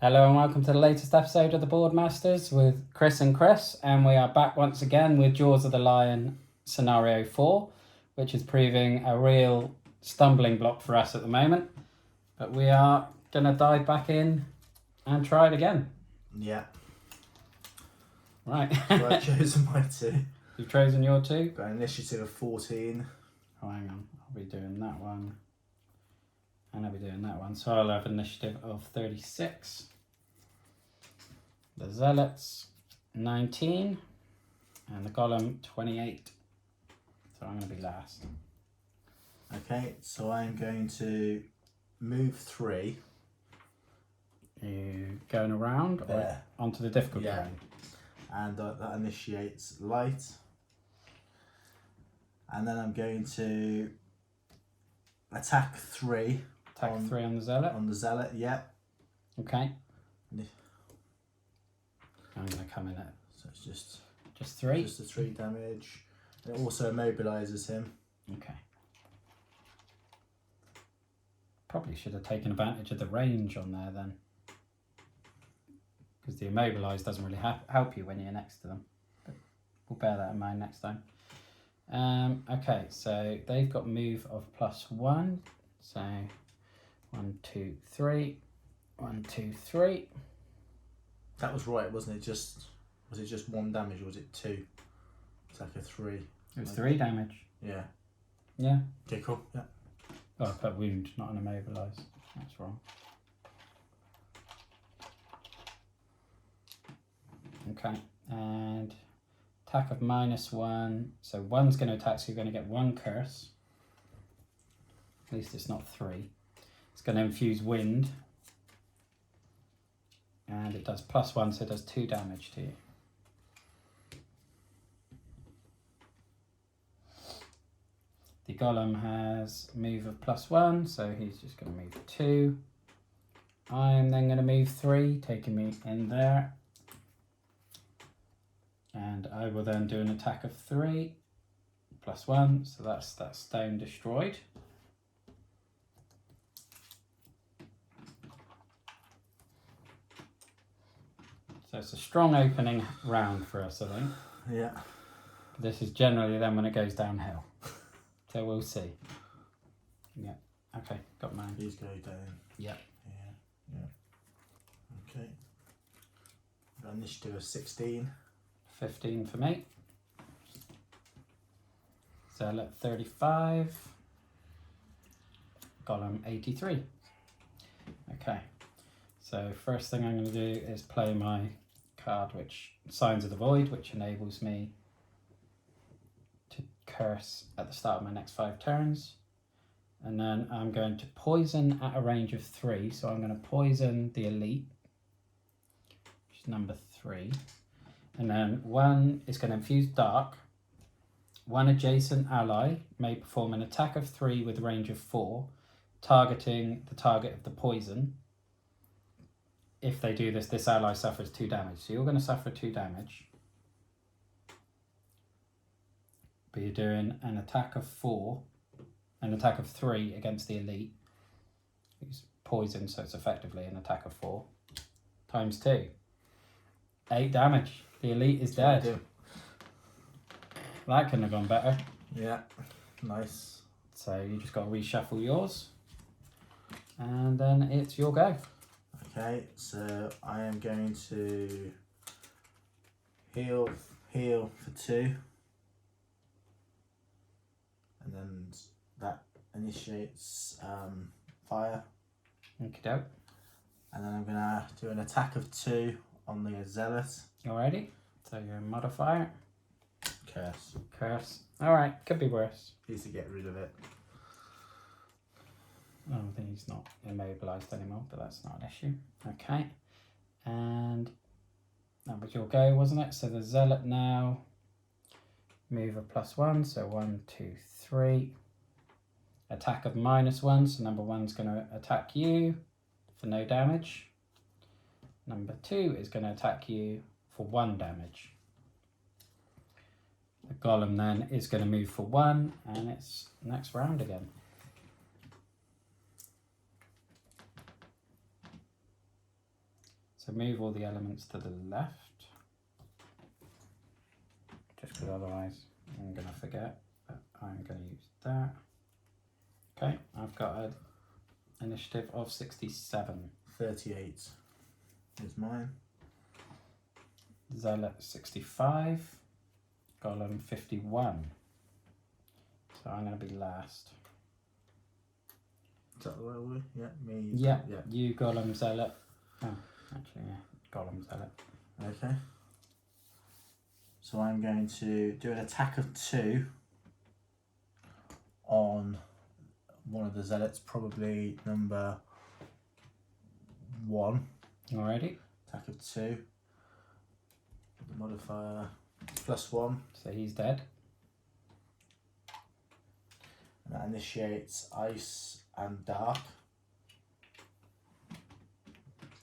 Hello and welcome to the latest episode of the Boardmasters with Chris and Chris, and we are back once again with Jaws of the Lion Scenario 4, which is proving a real stumbling block for us at the moment. But we are going to dive back in and try it again. Yeah. Right. So I've chosen my two. You've chosen your two? Got an initiative of 14. Oh, hang on. I'll be doing that one. And I'll be doing that one. So I'll have initiative of 36. The Zealots, 19. And the Golem, 28. So I'm going to be last. Okay, so I'm going to move 3. You going around there or onto the difficult yeah. terrain? And that initiates light. And then I'm going to attack 3. Attack 3 on the Zealot? On the Zealot, yeah. Okay. I'm going to come in at... So it's just 3? Just a 3 damage. It also immobilises him. Okay. Probably should have taken advantage of the range on there then. Because the immobilise doesn't really help you when you're next to them. But we'll bear that in mind next time. Okay, so they've got move of +1. So 1, 2, 3. 1, 2, 3. That was right, wasn't it? Was it just 1 damage or was it 2? It's like a 3. It was 3 damage. Yeah. Yeah. Okay, cool. Yeah. Oh, I put wound, not an immobilise. That's wrong. Okay, and attack of -1. So 1's going to attack, so you're going to get 1 curse. At least it's not 3. It's going to infuse wind. And it does +1, so it does 2 damage to you. The Golem has move of +1, so he's just going to move 2. I'm then going to move 3, taking me in there. And I will then do an attack of 3, +1, so that's that stone destroyed. So it's a strong opening round for us, I think. Yeah. This is generally then when it goes downhill. So we'll see. Yeah. Okay, got mine. These go down. Yeah. Yeah. Okay. Got initiative of 16. 15 for me. Zealot 35. Golem 83. Okay. So first thing I'm going to do is play my card, which Signs of the Void, which enables me to curse at the start of my next 5 turns. And then I'm going to poison at a range of 3. So I'm going to poison the elite, which is number 3. And then 1 is going to infuse dark. 1 adjacent ally may perform an attack of 3 with range of 4, targeting the target of the poison. If they do this, this ally suffers 2 damage. So you're going to suffer 2 damage. But you're doing an attack of 4, an attack of 3 against the elite. Who's poisoned, so it's effectively an attack of 4. Times 2. 8 damage. The elite is dead. That couldn't have gone better. Yeah, nice. So you just got to reshuffle yours. And then it's your go. Okay, so I am going to heal for 2. And then that initiates fire. Okie doke. And then I'm going to do an attack of 2 on the Zealot. You ready? So your modifier. Curse. Curse. Alright, could be worse. Needs to get rid of it. I don't think he's not immobilised anymore, but that's not an issue. Okay. And that was your go, wasn't it? So the Zealot now, move a +1, so 1, 2, 3. Attack of -1, so number 1's going to attack you for no damage. Number 2 is going to attack you for 1 damage. The Golem then is going to move for 1, and it's next round again. So move all the elements to the left. Just because otherwise I'm going to forget that I'm going to use that. Okay, I've got an initiative of 67. 38 is mine. Zealot 65. Golem 51. So I'm going to be last. Is that the right way? Yeah, me. Yeah, you Golem Zealot. Oh, actually, yeah, Golem Zealot. Okay. So I'm going to do an attack of 2 on one of the zealots, probably number 1. Alrighty. Attack of 2. The modifier +1. So he's dead. And that initiates ice and dark.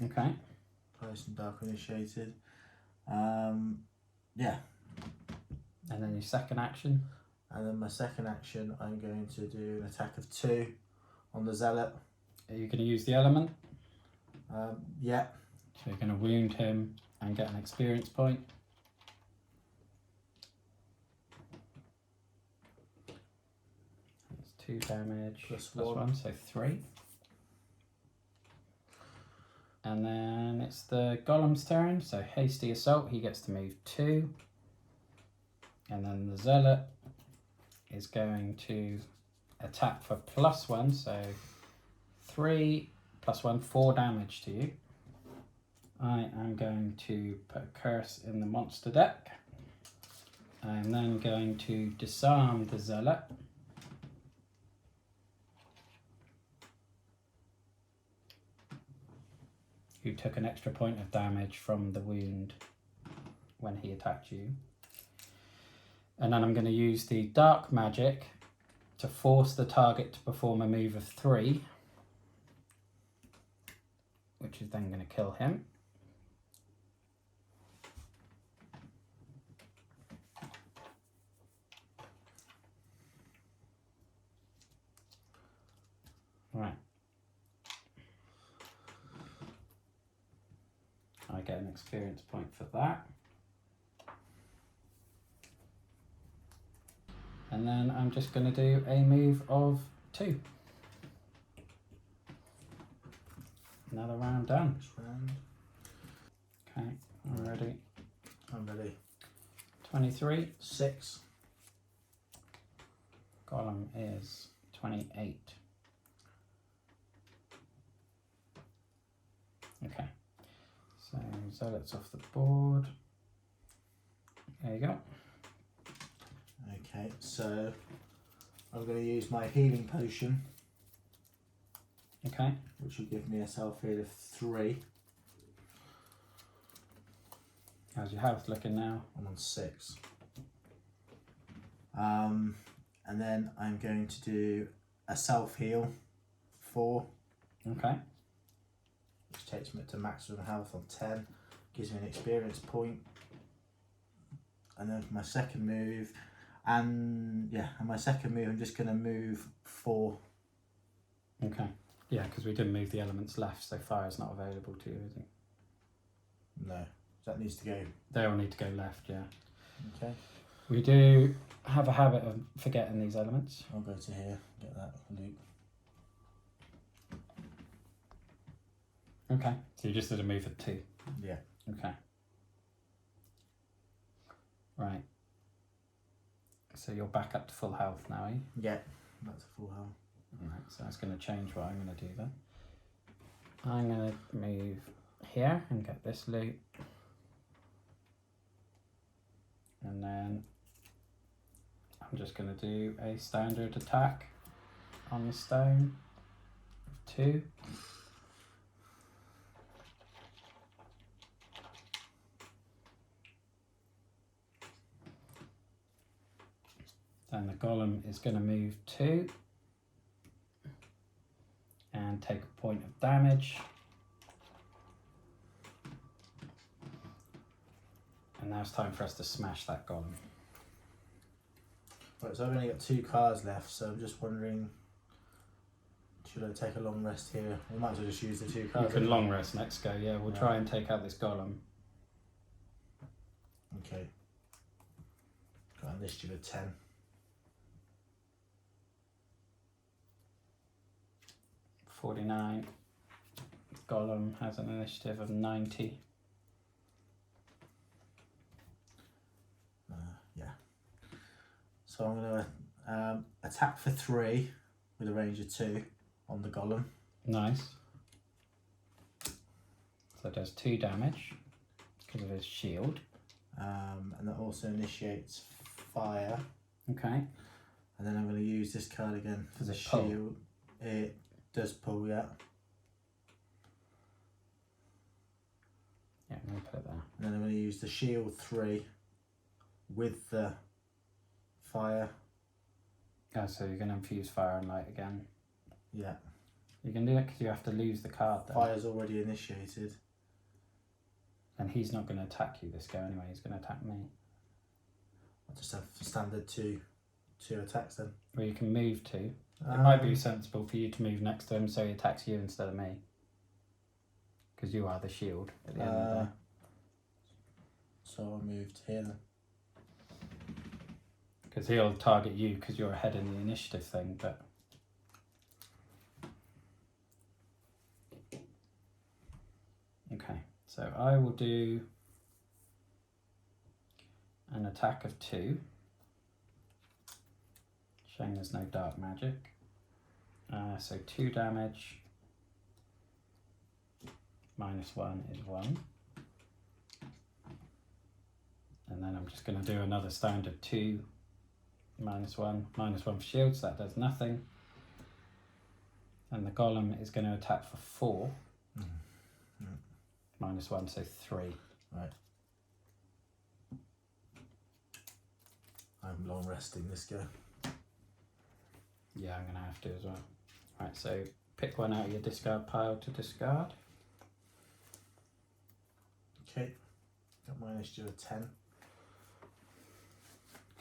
Okay. Ice and dark initiated. Yeah. And then your second action. And then my second action, I'm going to do an attack of 2 on the zealot. Are you going to use the element? Yeah. So you're going to wound him and get an experience point. That's 2 damage. Plus plus 1. 1, so 3. And then it's the Golem's turn, so hasty assault, he gets to move 2. And then the Zealot is going to attack for +1, so 3 + 1, 4 damage to you. I am going to put a curse in the monster deck. I'm then going to disarm the Zealot. Who took an extra point of damage from the wound when he attacked you. And then I'm going to use the dark magic to force the target to perform a move of 3, which is then going to kill him. Right. I get an experience point for that. And then I'm just going to do a move of 2. Another round done. Next round. Okay, I'm ready. I'm ready. 23. 6. Golem is 28. Okay. So Zealot's off the board. There you go. Okay, so I'm going to use my healing potion, Okay. which will give me a self heal of 3. How's your health looking now? I'm on 6. And then I'm going to do a self heal 4, Okay. which takes me to maximum health on 10, gives me an experience point. And then for my second move, and my second move, I'm just going to move 4. Okay. Yeah, because we didn't move the elements left, so fire's not available to you, is it? No, that needs to go. They all need to go left, yeah. Okay, We do have a habit of forgetting these elements. I'll go to here, get that loop. Okay. So you just did a move of 2. Yeah. Okay. Right. So you're back up to full health now, are you? Yeah, that's a full health. Alright, so that's going to change what I'm going to do then. I'm going to move here and get this loot. And then I'm just going to do a standard attack on the stone. 2. Then the golem is going to move 2 and take a point of damage. And now it's time for us to smash that golem. Right, so I've only got 2 cards left, so I'm just wondering, Should I take a long rest here? We might as well just use the 2 You cards. can long rest next go, yeah. We'll try and take out this golem. Okay. Got an initiative of 10. $49. Golem has an initiative of 90. Yeah. So I'm going to attack for 3 with a range of 2 on the golem. Nice. So it does 2 damage because of his shield. And that also initiates fire. Okay. And then I'm going to use this card again for the pull? shield. It does pull, yeah. Yeah, I'm going to put it there. And then I'm going to use the shield 3 with the fire. Oh, so you're going to infuse fire and light again. Yeah. You can do it because you have to lose the card then. Fire's already initiated. And he's not going to attack you this go anyway, he's going to attack me. I'll just have standard two attacks then. Or you can move 2. It might be sensible for you to move next to him so he attacks you instead of me. Because you are the shield at the end of the day. So I'll move to here then. Because he'll target you because you're ahead in the initiative thing, but... Okay, so I will do an attack of 2. Shame there's no dark magic. So 2 damage. -1 is 1. And then I'm just going to do another standard 2. -1. -1 for shield, so that does nothing. And the golem is going to attack for 4. -1, so 3. Right. I'm long resting this go. Yeah, I'm going to have to as well. Right, so pick one out of your discard pile to discard. Okay. Got my initiative of 10.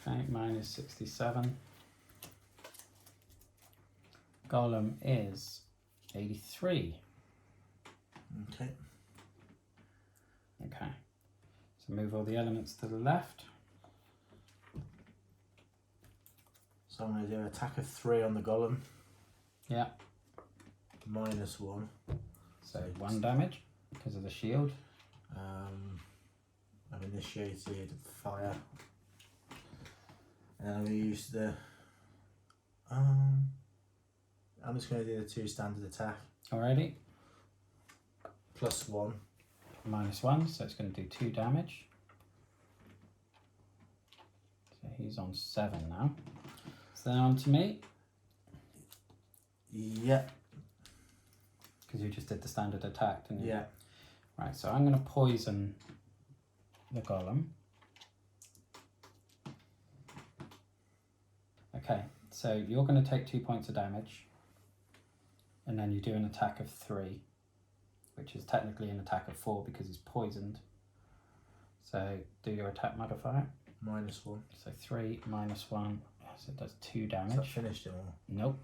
Okay, mine is 67. Golem is 83. Okay. Okay, so move all the elements to the left. So I'm going to do an attack of 3 on the golem. Yeah. -1. So 1 damage because of the shield. I've initiated fire. And then I'm going to use the... I'm just going to do the 2 standard attack. Alrighty. +1. -1, so it's going to do 2 damage. So he's on 7 now. So then on to me. Yep. Because you just did the standard attack, didn't you? Yeah. Right, so I'm going to poison the golem. Okay, so you're going to take 2 points of damage. And then you do an attack of 3. Which is technically an attack of 4 because he's poisoned. So do your attack modifier. -1. So 3 -1. So it does 2 Is that damage. finished it all? Nope.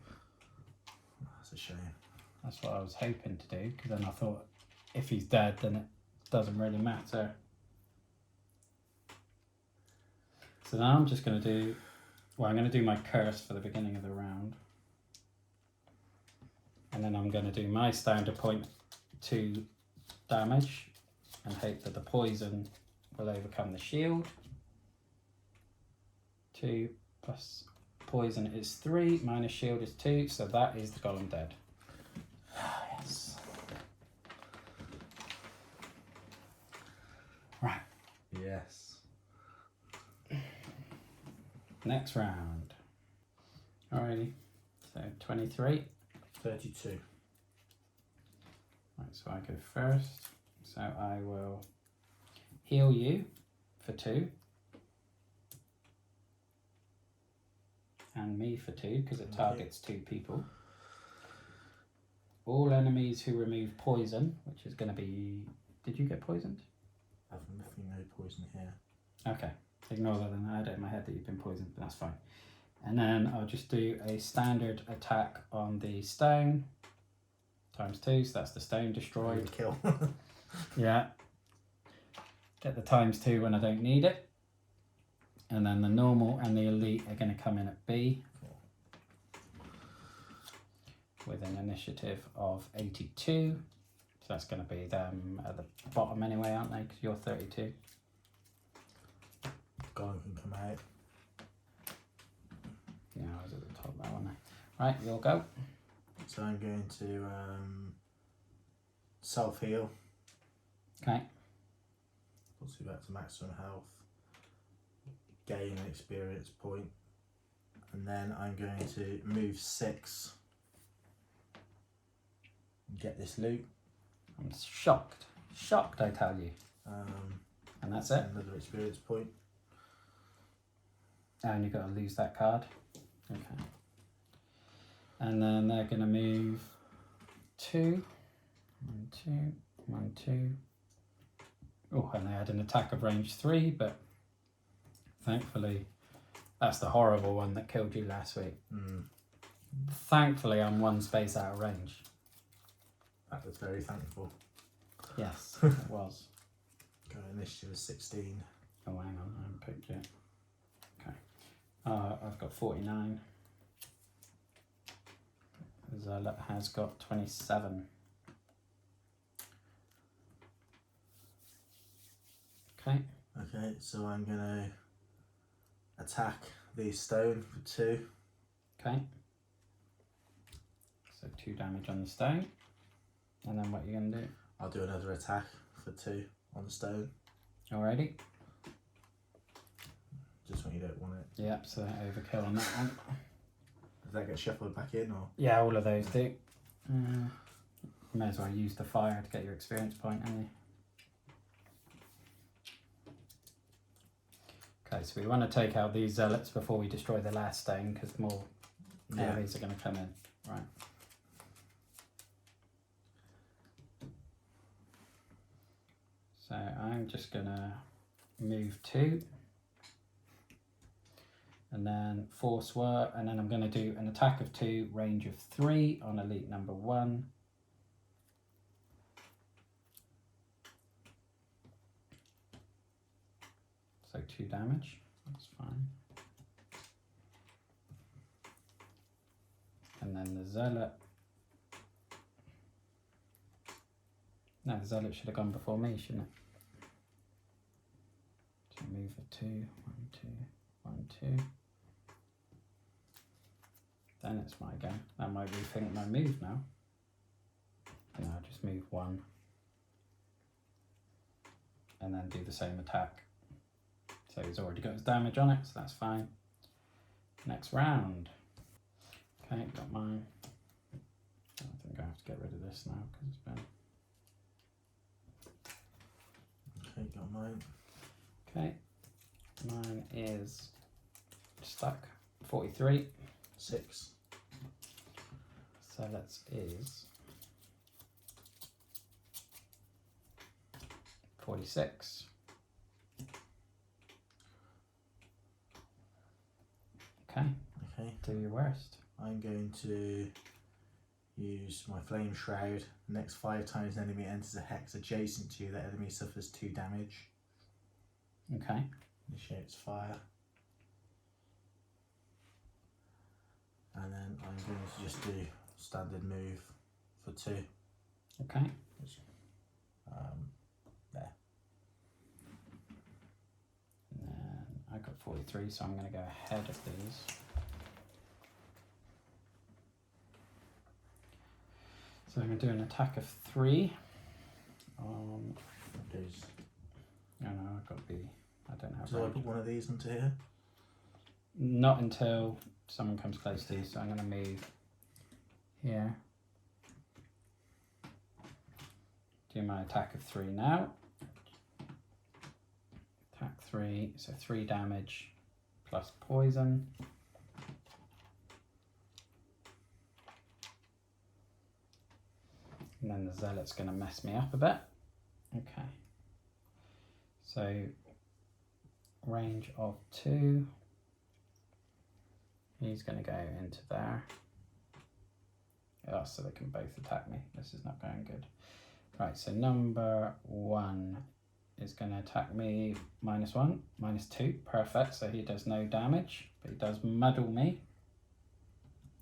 That's a shame. That's what I was hoping to do, because then I thought if he's dead, then it doesn't really matter. So now I'm just going to do, well, I'm going to do my curse for the beginning of the round. And then I'm going to do my standard point 2 damage and hope that the poison will overcome the shield. 2 plus poison is 3, minus shield is 2, so that is the golem dead. Yes. Right. Yes. Next round. Alrighty, so 23. 32. Right, so I go first. So I will heal you for 2. And me for 2, because it targets 2 people. All enemies who remove poison, which is going to be... Did you get poisoned? I've nothing, no poison here. Okay, ignore that then. I had it in my head that you've been poisoned, but that's fine. And then I'll just do a standard attack on the stone. ×2, so that's the stone destroyed. Kill. Yeah. Get the ×2 when I don't need it. And then the normal and the elite are going to come in at B with an initiative of 82. So that's going to be them at the bottom anyway, aren't they? Because you're 32. Golem can come out. Yeah, I was at the top there, wasn't I? Right, you'll go. So I'm going to self-heal. Okay. Puts you back to maximum health. Gain an experience point. And then I'm going to move 6. And get this loot. I'm shocked. Shocked, I tell you. And that's it. Another experience point. And you've got to lose that card. Okay. And then they're going to move 2. 1, 2, 1, 2. Oh, and they had an attack of range 3, but thankfully, that's the horrible one that killed you last week. Thankfully, I'm 1 space out of range. That was very thankful. Yes, it was. Got an initiative of 16. Oh, hang on, I haven't picked yet. Okay. I've got 49. Zealot has got 27. Okay. Okay, so I'm going to attack the stone for 2. Okay. So 2 damage on the stone. And then what are you going to do? I'll do another attack for 2 on the stone. Alrighty. Just when you don't want it. Yep, so overkill on that one. Does that get shuffled back in or? Yeah, all of those do. May as well use the fire to get your experience point, haven't you? Okay, so we want to take out these zealots before we destroy the last stone because more enemies are going to come in. Right. So I'm just going to move 2. And then force work, and then I'm going to do an attack of 2, range of 3 on elite number 1. So 2 damage, that's fine. And then the zealot. No, the zealot should have gone before me, shouldn't it? So move a 2, 1, 2, 1, 2. Then it's my go. That might rethink my move now. And I'll just move 1. And then do the same attack. So he's already got his damage on it, so that's fine. Next round. Okay, got mine. I think I have to get rid of this now because it's been... Okay, got mine. Okay, mine is stuck. 43. 6. So that is 46. Okay. Okay. Do your worst. I'm going to use my flame shroud. The next 5 times an enemy enters a hex adjacent to you, that enemy suffers 2 damage. Okay. Initiates fire. And then I'm going to just do standard move for 2. Okay. There. And then I got 43, so I'm going to go ahead of these. So I'm going to do an attack of 3. These. No, I've got the... I don't have So I range. put one of these onto here. Not until someone comes close to you, so I'm going to move here. Do my attack of 3 now. Attack 3, so 3 damage plus poison. And then the zealot's going to mess me up a bit. Okay. So range of 2. He's going to go into there. Oh, so they can both attack me. This is not going good. Right, so number 1 is going to attack me -1, -2. Perfect, so he does no damage, but he does muddle me.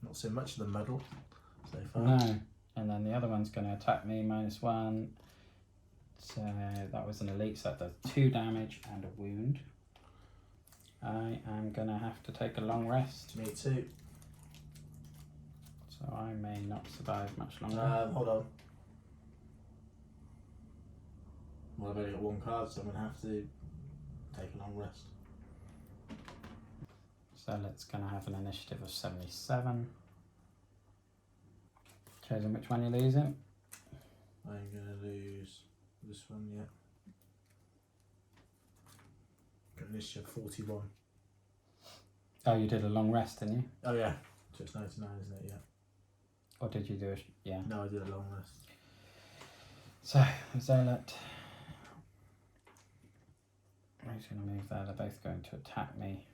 Not so much of the muddle so far. No. And then the other one's going to attack me -1. So that was an elite, so that does 2 damage and a wound. I am going to have to take a long rest. Me too. So I may not survive much longer. Hold on. Well, I've only got 1 card, so I'm going to have to take a long rest. Zealot's going to have an initiative of 77. Chosen which one you're losing? I'm going to lose this one, yeah. Got initiative 41. Oh, you did a long rest, didn't you? Oh yeah, so it's 99, isn't it? Yeah. Or did you do it? Yeah. No, I did a long rest. So, Zealot. He's going to move there. They're both going to attack me.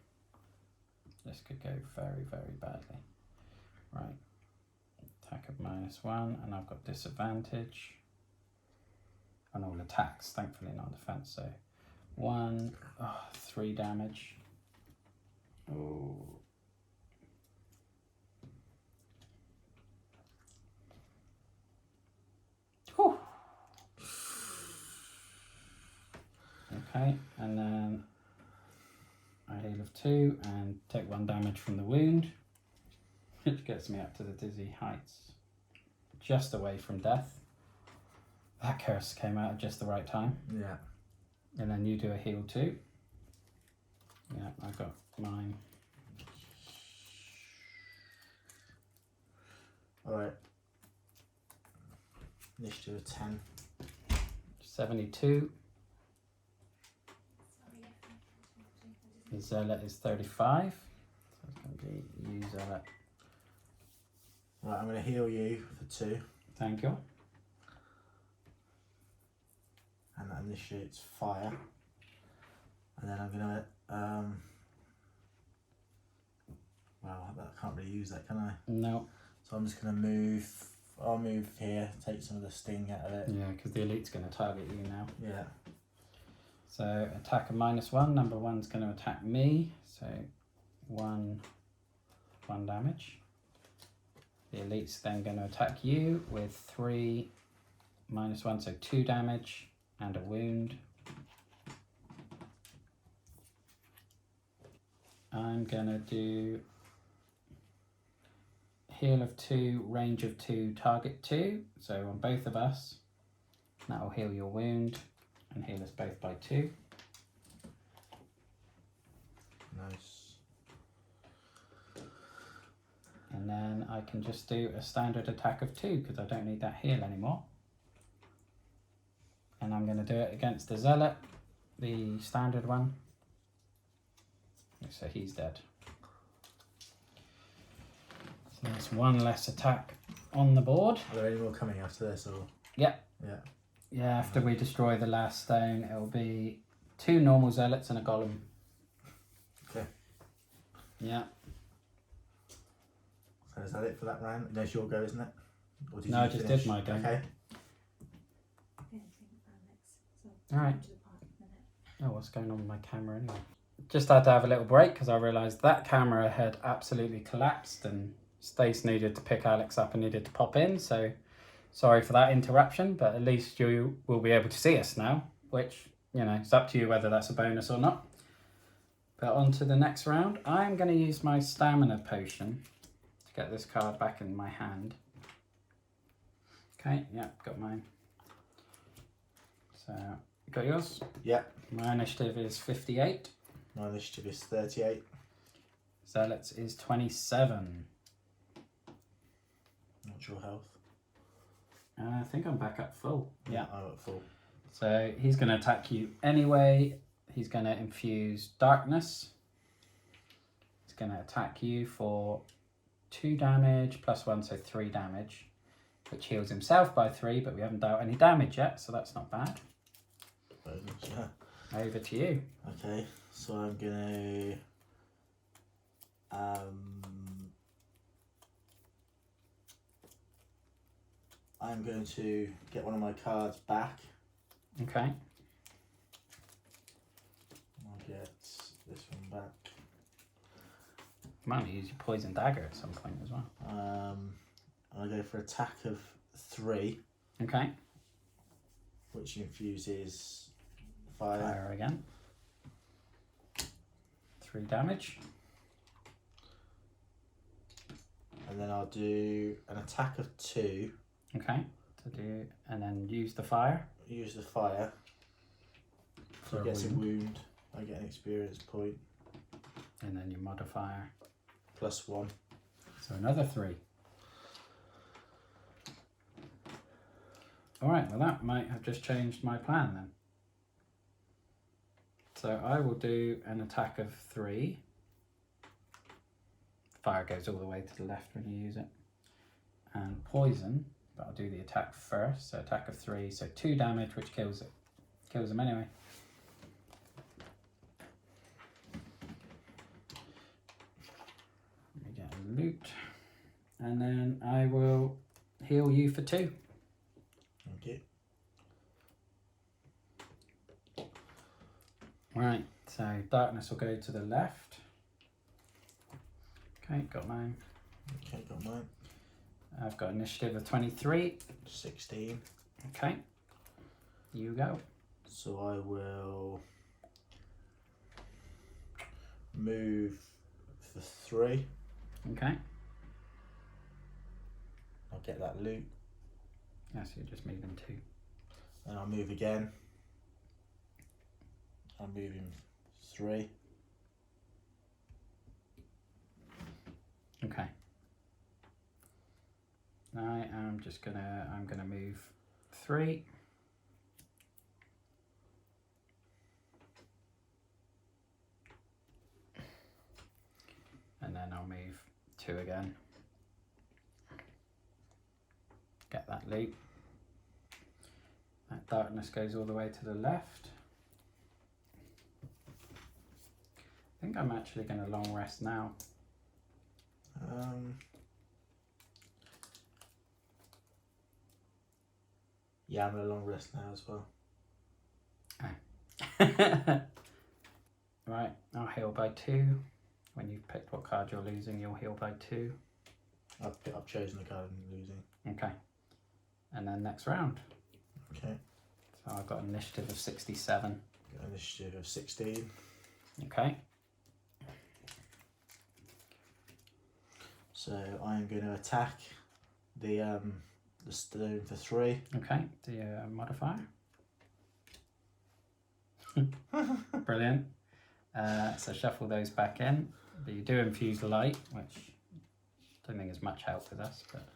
This could go very, very badly. Right. Attack of -1, and I've got disadvantage on all attacks, thankfully not defense. So 3 damage. Oh. Whew. Okay, and then I heal of 2 and take 1 damage from the wound, which gets me up to the dizzy heights, just away from death. That curse came out at just the right time. Yeah. And then you do a heal too. Yeah, I got mine. Alright. Initiative of 10. 72. The Zealot is 35. So it's going to be you, Zealot. Right, I'm going to heal you for 2. Thank you. And that initiates fire. And then I'm going to, well, I can't really use that, can I? No. So I'm just going to move, I'll move here, take some of the sting out of it. Yeah, because the elite's going to target you now. Yeah. So attack of -1. Number 1's going to attack me. So 1 damage. The elite's then going to attack you with 3 -1, so 2 damage and a wound. I'm going to do heal of 2, range of 2, target 2. So on both of us, that will heal your wound and heal us both by 2. Nice. And then I can just do a standard attack of 2 because I don't need that heal anymore. And I'm going to do it against the Zealot, the standard one. So he's dead. So that's 1 less attack on the board. Are there any more coming after this, or? Yep. Yeah. Yeah, after we destroy the last stone, it'll be 2 normal Zealots and a Golem. Okay. Yeah. So is that it for that round? No, it's your go, isn't it? Or did No, you I just finish? did my go. Okay. Alright. Oh, what's going on with my camera anyway? Just had to have a little break because I realised that camera had absolutely collapsed and Stace needed to pick Alex up and needed to pop in. So sorry for that interruption, but at least you will be able to see us now, which, you know, it's up to you whether that's a bonus or not. But on to the next round. I'm going to use my stamina potion to get this card back in my hand. Okay, yeah, got mine. So, got yours? Yep. My initiative is 58. My initiative is 38. Zealot's is 27. What's your health? I think I'm back up full. Yeah. I'm at full. So he's going to attack you anyway. He's going to infuse darkness. He's going to attack you for 2 damage plus 1, so 3 damage, which heals himself by 3, but we haven't dealt any damage yet, so that's not bad. Yeah. Over to you. Okay, so I'm gonna I'm going to get one of my cards back. Okay. I'll get this one back. Might use your poison dagger at some point as well. I'll go for attack of 3. Okay. Which infuses fire. Fire again. 3 damage. And then I'll do an attack of 2. Okay. To do, and then use the fire. Use the fire. So it gets a wound. I get an experience point. And then your modifier. +1. So another 3. Alright, well that might have just changed my plan then. So I will do an attack of 3. Fire goes all the way to the left when you use it. And poison, but I'll do the attack first. So attack of 3, so 2 damage, which kills it. Kills them anyway. Let me get a loot. And then I will heal you for 2. Thank you. Right, so darkness will go to the left. Okay, got mine. Okay, got mine. I've got initiative of 23. 16. Okay, you go. So I will move for 3. Okay. I'll get that loot. Yeah, so you're just moving 2. And I'll move again. I'm moving 3. Okay. I'm gonna move 3. And then I'll move 2 again. Get that loot. That darkness goes all the way to the left. I think I'm actually going to long rest now. Yeah, I'm going to long rest now as well. Right, I'll heal by 2. When you've picked what card you're losing, you'll heal by 2. I've chosen the card I'm losing. Okay. And then next round. Okay. So I've got initiative of 67. Got initiative of 16. Okay. So I am going to attack the stone for 3. Okay, do your modifier. Brilliant. So shuffle those back in. But you do infuse light, which I don't think is much help with us. But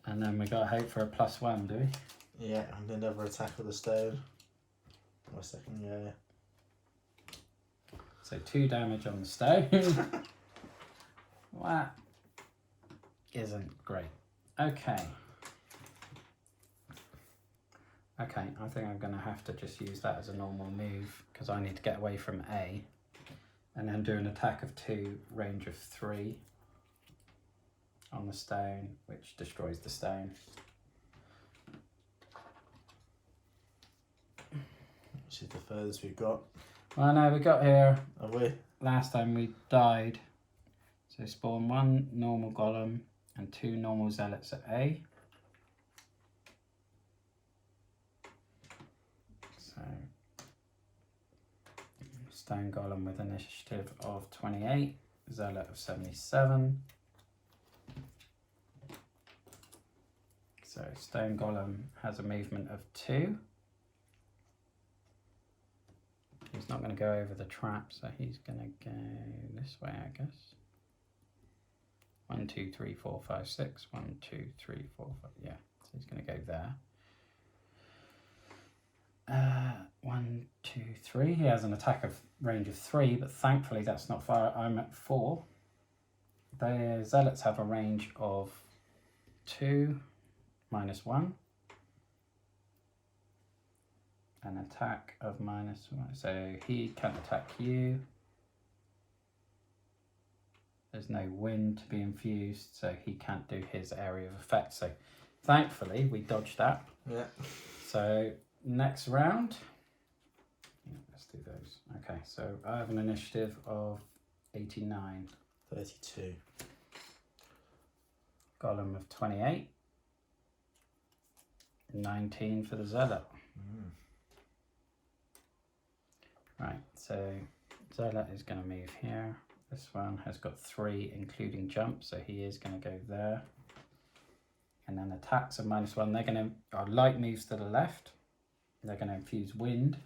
and then we got to hope for a +1, do we? Yeah, and another attack with the stone. My second, yeah. So 2 damage on the stone. That isn't great. Okay. Okay, I think I'm going to have to just use that as a normal move because I need to get away from A. And then do an attack of 2, range of 3 on the stone, which destroys the stone. Which is the furthest we've got. Well, no, we got here. Have we? Last time we died. So spawn 1 normal golem and 2 normal zealots at A. So stone golem with initiative of 28, zealot of 77. So stone golem has a movement of 2. He's not going to go over the trap, so he's going to go this way, I guess. 1, 2, 3, 4, 5, 6. 1, 2, 3, 4, 5. Yeah, so he's going to go there. 1, 2, 3. He has an attack of range of 3, but thankfully that's not far. I'm at 4. The zealots have a range of 2, -1. An attack of -1. So he can't attack you. There's no wind to be infused, so he can't do his area of effect. So thankfully we dodged that. Yeah. So next round, let's do those. Okay, so I have an initiative of 89. 32. Golem of 28. 19 for the Zealot. Right, so Zealot is going to move here. This one has got 3 including jump, so he is going to go there. And then attacks are -1. They're going to, our light moves to the left. They're going to infuse wind.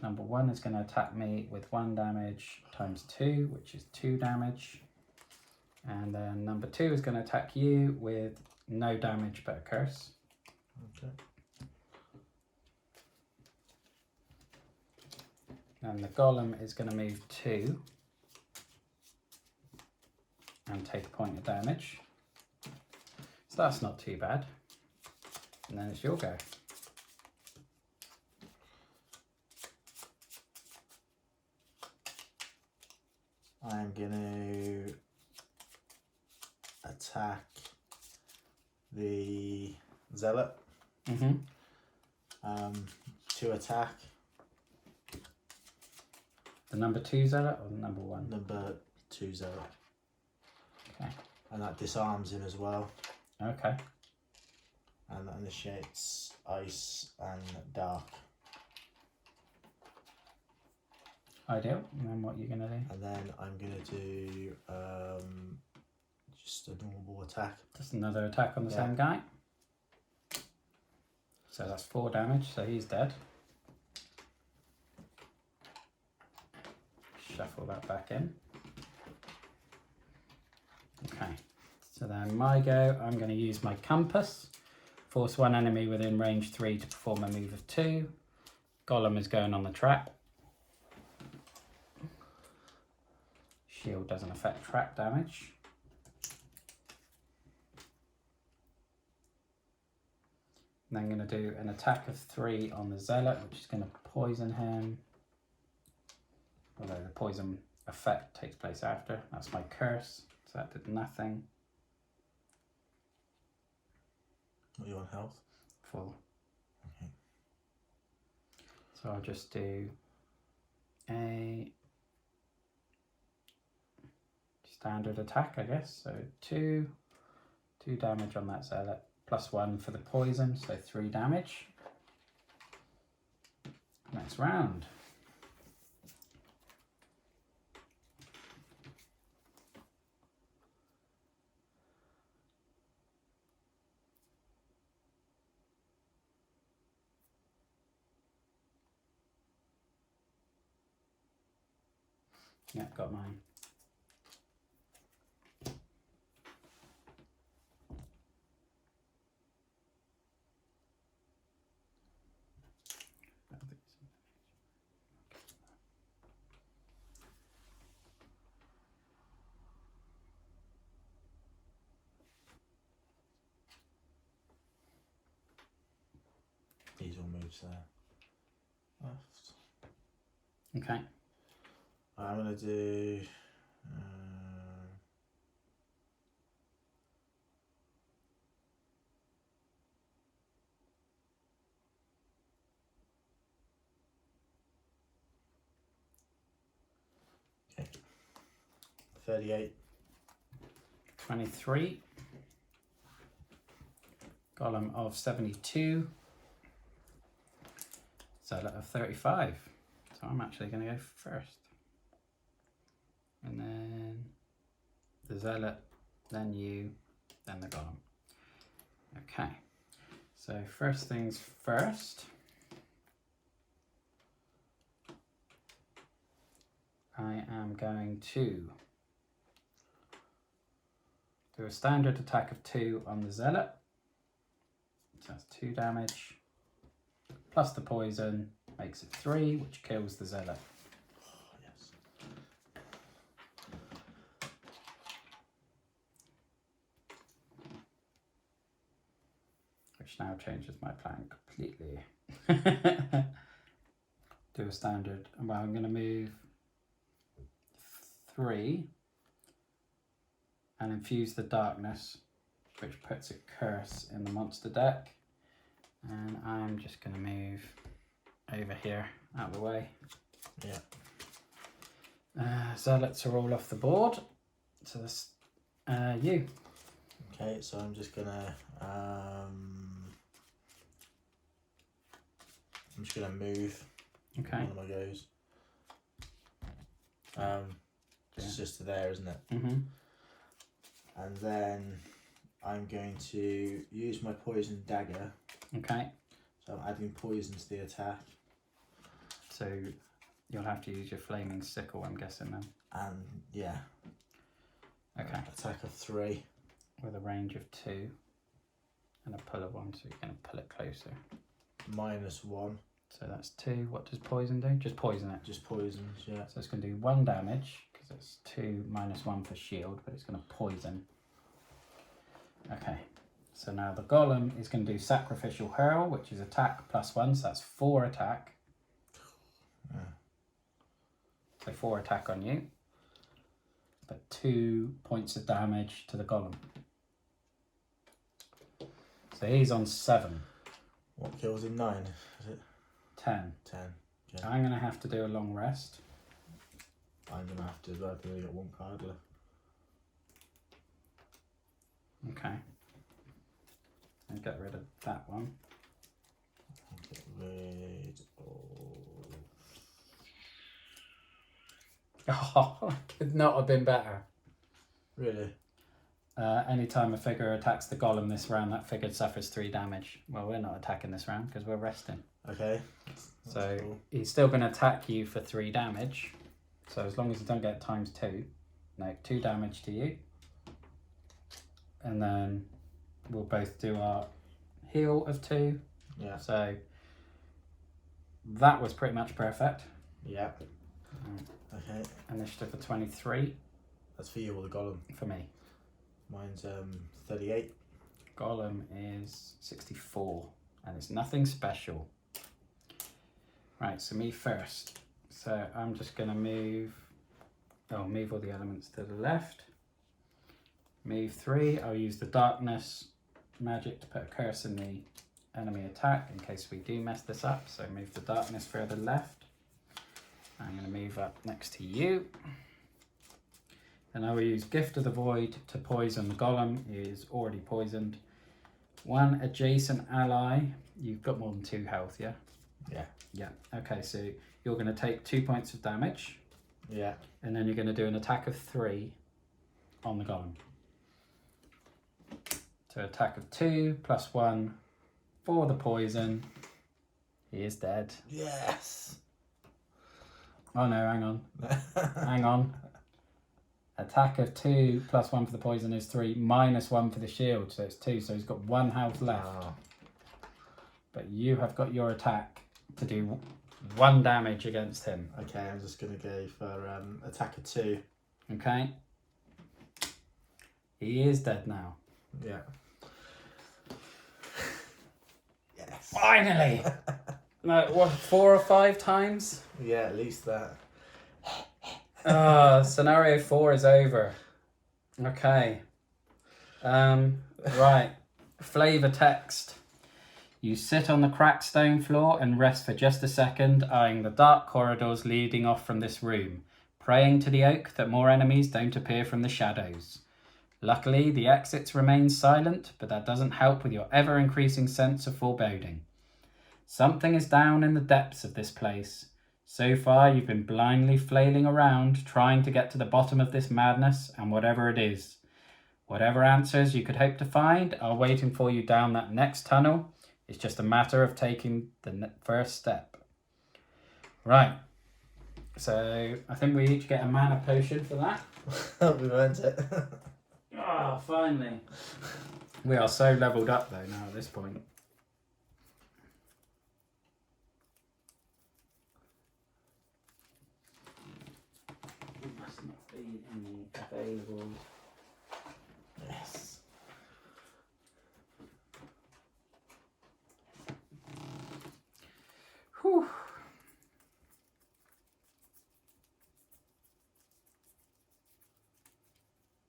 Number 1 is going to attack me with 1 damage times 2, which is 2 damage. And then number 2 is going to attack you with no damage but a curse. Okay. And the golem is going to move 2 and take a point of damage. So that's not too bad. And then it's your go. I'm going to attack the Zealot. 2 attack. The number 2 Zealot or the number 1? Number 2 Zealot. Okay. And that disarms him as well. Okay. And that initiates ice and dark. Ideal. And then what you're going to do? And then I'm going to do just a normal attack. Just another attack on the same guy. So that's 4 damage, so he's dead. Shuffle that back in. Okay, so then my go, I'm going to use my compass. Force 1 enemy within range 3 to perform a move of 2. Golem is going on the trap. Shield doesn't affect trap damage. And then I'm going to do an attack of 3 on the Zealot, which is going to poison him. Although the poison effect takes place after. That's my curse, so that did nothing. What are you on health? Full. Okay. So I'll just do a standard attack, I guess. So 2 damage on that Zealot, +1 for the poison, so 3 damage. Next round. Yep, got mine. These all moves there. Left. Okay. I'm going to do... okay. 38. 23. Golem of 72. Zealot of 35. So I'm actually going to go first. And then the Zealot, then you, then the Golem. Okay. So first things first. I am going to do a standard attack of 2 on the Zealot. So that's 2 damage. Plus the poison makes it 3, which kills the Zealot. Oh, yes. Which now changes my plan completely. Do a standard. Well, I'm going to move 3 and infuse the darkness which puts a curse in the monster deck. And I'm just going to move over here out of the way. Yeah. Zealots are all off the board. So that's you. Okay, so I'm just gonna move. Okay. One of my goes. It's just to there, isn't it? Mm-hmm. And then I'm going to use my poison dagger. Okay. So I'm adding poison to the attack. So you'll have to use your flaming sickle, I'm guessing then. And yeah. Okay. Attack of 3. With a range of 2 and a pull of 1, so you're going to pull it closer. -1. So that's 2. What does poison do? Just poison it. Just poisons, yeah. So it's going to do 1 damage because it's 2 -1 for shield, but it's going to poison. Okay. So now the golem is going to do sacrificial hurl, which is attack +1, so that's 4 attack. Yeah. So 4 attack on you, but 2 points of damage to the golem. So he's on 7. What kills him? 9, is it? 10. 10. Okay. I'm going to have to do a long rest. I'm going to have to as well, I've only got 1 card left. Okay. And get rid of that one. Get rid of... Oh, could not have been better. Really? Anytime a figure attacks the golem this round, that figure suffers 3 damage. Well, we're not attacking this round because we're resting. Okay. So cool. he's still going to attack you for 3 damage. So as long as you don't get ×2, no, 2 damage to you. And then we'll both do our heal of 2. Yeah. So that was pretty much perfect. Yeah. Okay. Initiative of 23 That's for you or the golem? for me. Mine's 38. Golem is 64 and it's nothing special. Right, so me first. So I'm just going to move all the elements to the left. Move 3. I'll use the darkness magic to put a curse in the enemy attack in case we do mess this up. So move the darkness further left. I'm going to move up next to you. And I will use Gift of the Void to poison the golem. He is already poisoned. 1 adjacent ally. You've got more than 2 health, yeah? Yeah. Yeah. Okay, so you're going to take 2 points of damage. Yeah. And then you're going to do an attack of 3 on the golem. So attack of 2 +1 for the poison. He is dead. Yes. Oh no, hang on. Hang on. Attack of 2 +1 for the poison is 3 -1 for the shield. So it's 2. So he's got 1 health left. Oh. But you have got your attack to do 1 damage against him. Okay, I'm just going to go for attack of 2. Okay. He is dead now. Yeah. Yes. Finally! No, what, 4 or 5 times? Yeah, at least that. Scenario 4 is over. Okay. Right. Flavor text. You sit on the cracked stone floor and rest for just a second, eyeing the dark corridors leading off from this room, praying to the oak that more enemies don't appear from the shadows. Luckily, the exits remain silent, but that doesn't help with your ever-increasing sense of foreboding. Something is down in the depths of this place. So far, you've been blindly flailing around, trying to get to the bottom of this madness, and whatever it is. Whatever answers you could hope to find are waiting for you down that next tunnel. It's just a matter of taking the first step. Right. So, I think we each get a mana potion for that. We earned it. Ah, finally. We are so leveled up though now at this point. Must not be any available. Yes. Whew.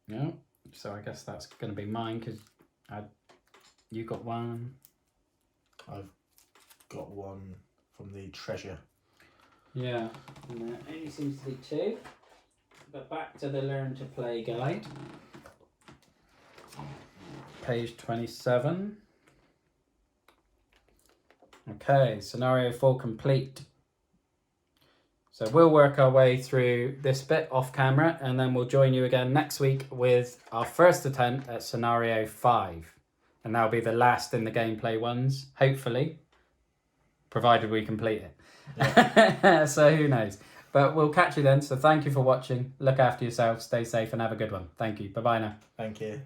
No, so I guess that's going to be mine because You got one. I've got one from the treasure. Yeah, and there only seems to be 2. But back to the Learn to Play guide. Page 27. Okay, scenario 4 complete. So we'll work our way through this bit off camera, and then we'll join you again next week with our first attempt at scenario 5. And that'll be the last in the gameplay ones, hopefully, provided we complete it. Yeah. So who knows? But we'll catch you then. So thank you for watching. Look after yourself, stay safe, and have a good one. Thank you. Bye-bye now. Thank you.